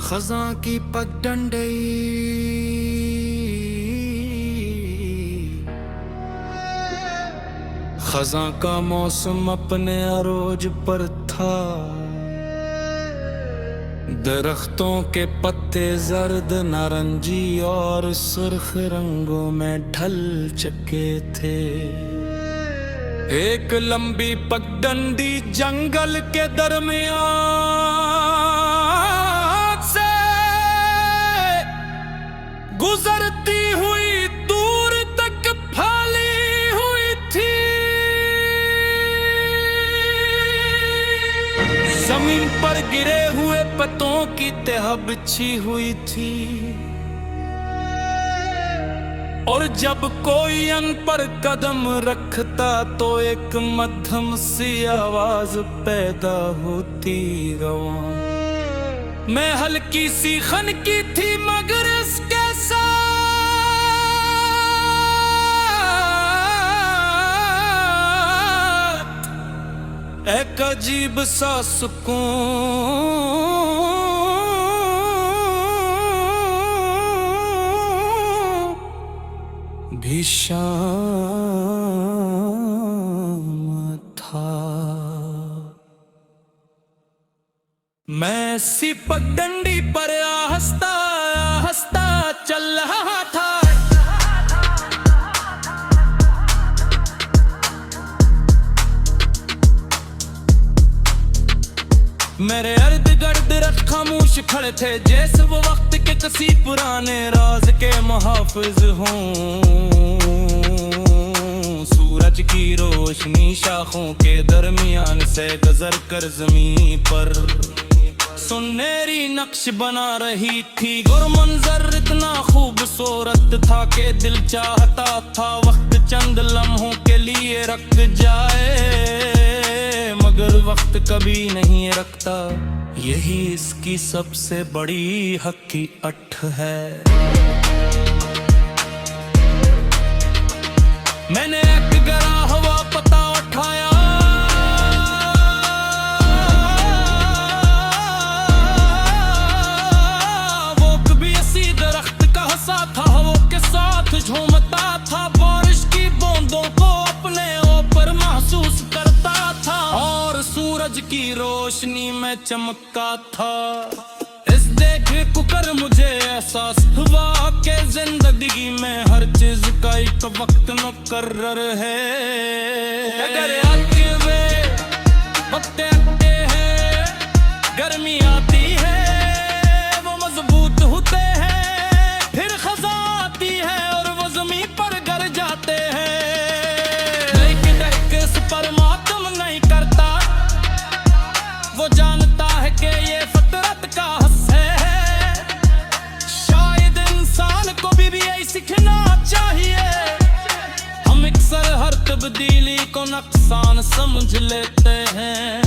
खज़ां की पगडंडी खज़ां का मौसम अपने अरोज पर था। दरख्तों के पत्ते जर्द नारंगी और सुर्ख रंगों में ढल चुके थे। एक लंबी पगडंडी जंगल के दरमियान से गुजरती हुई दूर तक फैली हुई थी। जमीन पर गिरे हुए पत्तों की तह बिछी हुई थी और जब कोई अन पर कदम रखता तो एक मध्यम सी आवाज पैदा होती गवां। मैं हल्की सी खनकी थी मगर इसके साथ एक अजीब सा सुकून भी शाम था। मैं सी पगडंडी पर आहिस्ता आहिस्ता चल रहा था। मेरे अर्द गर्द रख खामोश खड़े थे जैसे वो वक्त के किसी पुराने राज के मुहाफिज हों। सूरज की रोशनी शाखों के दरमियान से गुजर कर जमीन पर सुनहरी नक्श बना रही थी। और मंजर इतना खूबसूरत था कि दिल चाहता था वक्त चंद लम्हों के लिए रुक जाए, मगर वक्त कभी नहीं रखता। यही इसकी सबसे बड़ी हकीकत है। मैंने एक गरा हवा पता उठाया, वो कभी इसी दरख्त का हंसा था, हवा के साथ झूमता था, बारिश की बूंदों को अपने ऊपर महसूस करता था और सूरज की रोशनी में चमकता था। इस देख कर मुझे एहसास हुआ कि जिंदगी में हर चीज का एक वक्त मुकर्रर है। अगर आते हुए वक्त आते हैं, गर्मी आती है, वो मजबूत होते हैं, फिर खज़ां आती है और वो जमीन पर गिर जाते हैं। लेकिन इस पर मातम नहीं करता, वो जानता है कि ये फितरत का हिस्सा है। शायद इंसान को भी यही सीखना चाहिए। हम अक्सर हर तब्दीली को नुकसान समझ लेते हैं।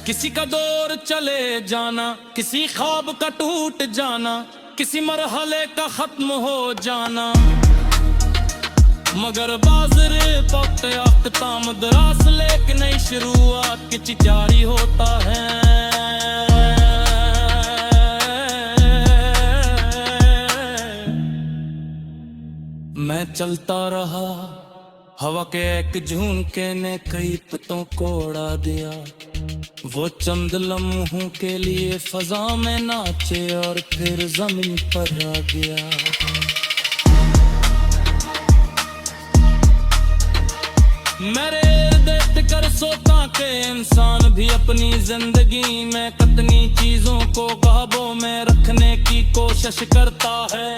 किसी का दौर चले जाना, किसी ख्वाब का टूट जाना, किसी मरहले का खत्म हो जाना, मगर बाज़रे वक्त अख्ताम दरास लेकिन नई शुरुआत की जारी होता है। मैं चलता रहा, हवा के एक झोंके ने कई पत्तों को उड़ा दिया। वो चंद लम्हों के लिए फजा में नाचे और फिर जमीन पर आ गया। मेरे देख कर सोचा कि इंसान भी अपनी जिंदगी में कितनी चीजों को काबू में रखने की कोशिश करता है।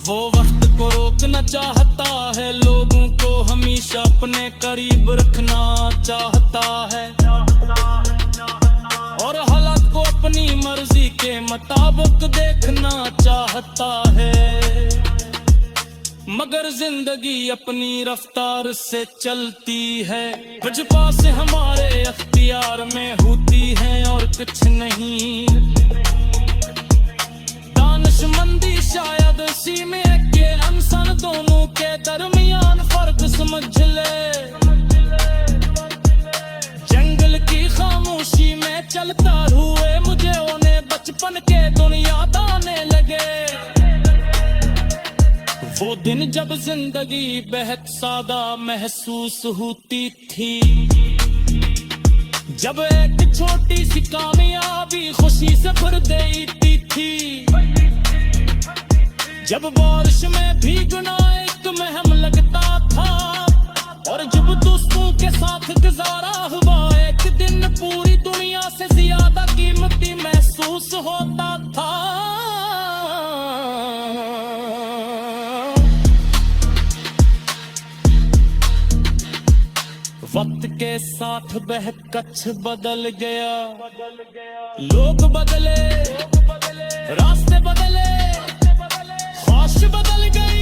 वो वक्त को रोकना चाहता है, लोगों को हमेशा अपने करीब रखना चाहता है और हालात को अपनी मर्जी के मुताबिक देखना चाहता है। मगर जिंदगी अपनी रफ्तार से चलती है, वजह से हमारे अख्तियार में होती है और कुछ नहीं। दानिशमंदी शायद इसी में के इंसान दोनों के दरमियान फर्क समझ ले। जंगल की के दुनिया दाने लगे। वो दिन जब जिंदगी बेहद सादा महसूस होती थी, जब एक छोटी सी कामयाबी खुशी से भर देती थी, जब बारिश में भीगना एक महम लगता था, और जब दोस्तों के साथ गुजारा हुआ एक दिन पूरी दुनिया से ज्यादा कीमती महसूस होता था। वक्त के साथ बह कच्छ बदल गया, लोग बदले, रास्ते बदले, ख्वाहिश बदल गई,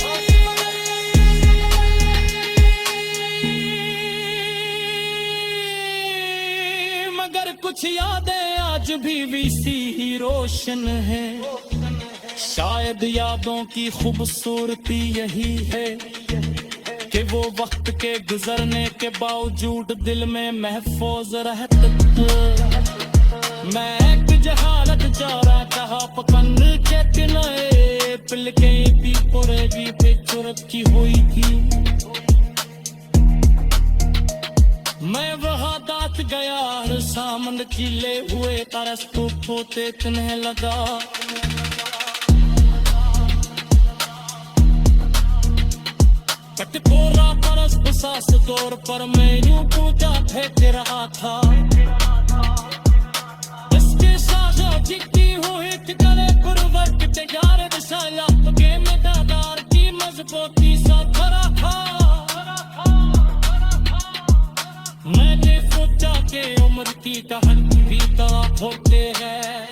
मगर कुछ यादें आज भी वैसी ही रोशन है। शायद यादों की खूबसूरती यही है कि वो वक्त के गुजरने के बावजूद दिल में महफूज रहते। मैं एक जहालत जारा कहा पकन के किनारे पिल के भी पूरे भी पे चुरकी हुई थी। मैं वहाँ दात गया हर सामन खिले हुए तरस तो पोते तन्हे लगा। कटकोरा परस बसास दौर पर मैं यूं पूजा फेंक रहा था। इसके साजा जिक्की हुई गले गुरुवर की तैयार दिशाया के मदादार की मजबूती सा भरा था। मैंने सोचा कि उम्र की कहानी भी तरह होते हैं,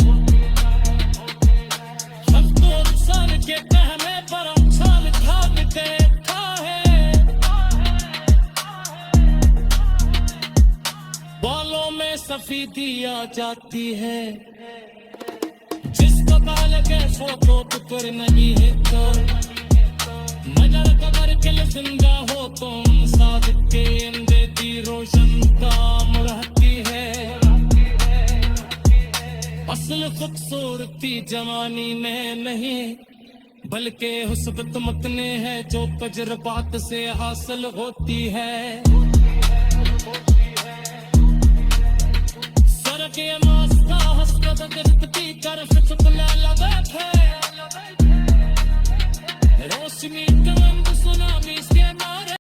सब तो इंसान के कहने पर इंसान ठाक देखा है। बालों में सफेदी आ जाती है, जिसका बाल के फोटो टुकर नहीं है तो मगर कबर के लिए जिंदा हो तुम साथ के अंदे दी रोशन काम रहती है। असल खूबसूरती जवानी में नहीं बल्कि हुस्न तुमतने है जो तजुर्बात से हासिल होती है। सर के मास्ता हस्कत गिरती कर फिसलने लगे थे, रोशनी कलंद सुनामी से मारे।